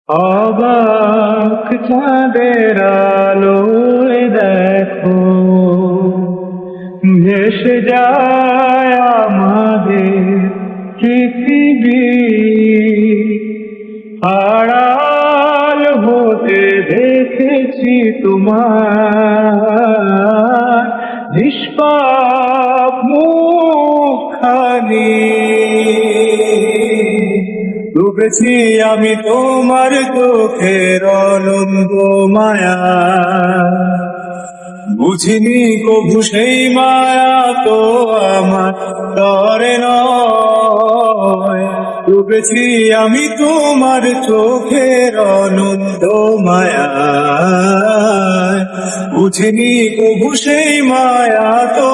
অবাক চাঁদের আলোয় দেখো ভেসে যায় আমাদের পৃথিবী, আড়াল হতে দেখেছি তোমার নিষ্পাপ মুখখানি। ডুবেছি আমি তোমার চোখের অনন্ত মায়া, বুঝিনি কভু সেই মায়া তো আমার তরে নয়। ডুবেছি আমি তোমার চোখের অনন্ত মায়া, বুঝিনি কভু সেই মায়া তো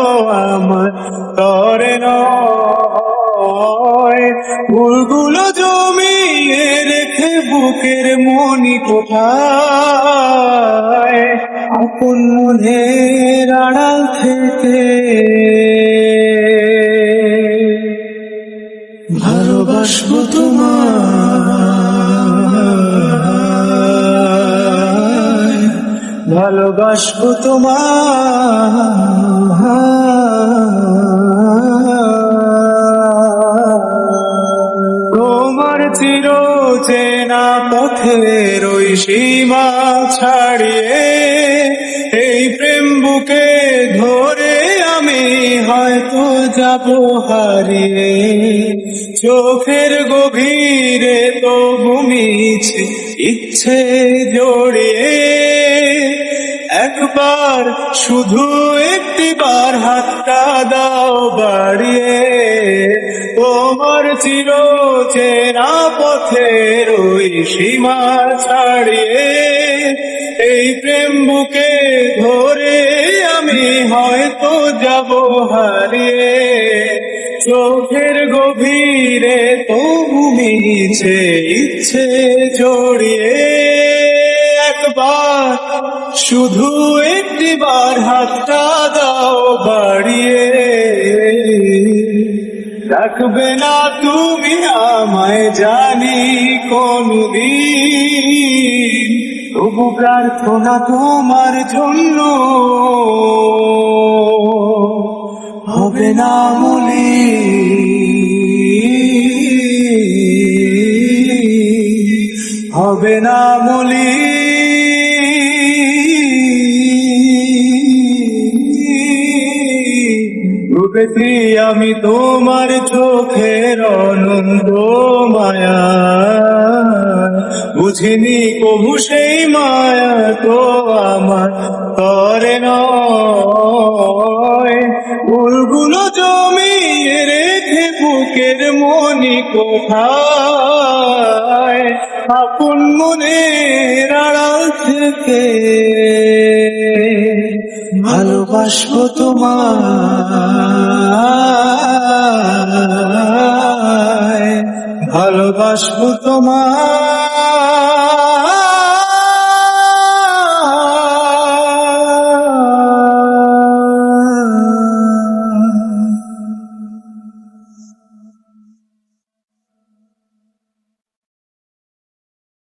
আমার তরে নয়। ফুলগুলো জমিয়ে রেখে বুকের মনি কোথায়, আপন মনের আড়াল থেকে ভালোবাসবো তোমায়, ভালোবাসবো তোমার চির চেনা পথের ওই সীমা ছাড়িয়ে এই প্রেম বুকে ধরে আমি হয়তো যাব হারিয়ে। চোখের গভীরে তো ঘুমিয়েছে ইচ্ছে জড়িয়ে, একবার শুধু একটিবার হাতটা দাও বাড়িয়ে। তোমার চির চেনা পথের ওই সীমা ছাড়িয়ে এই প্রেম বুকে ধরে আমি হয়তো যাব হারিয়ে। চোখের গভীরে তো ঘুমিয়েছে ইচ্ছে জড়িয়ে, একবার শুধু একটিবার হাতটা দাও বাড়িয়ে। রাখবে না তুমি আমায় জানি কোনদিন, তবু প্রার্থনা তোমার জন্য হবে না মলিন, হবে না মলিন। ডুবেছি আমি তোমার চোখের অনন্ত মায়া, বুঝিনি কভু সেই মায়া তো আমার তরে নয়। ফুলগুলো জমিয়ে রেখে বুকের মনি কোথায়, আপন মনের আড়াল থেকে ভালোবাসবো তোমায়, ভালোবাসবো তোমায়।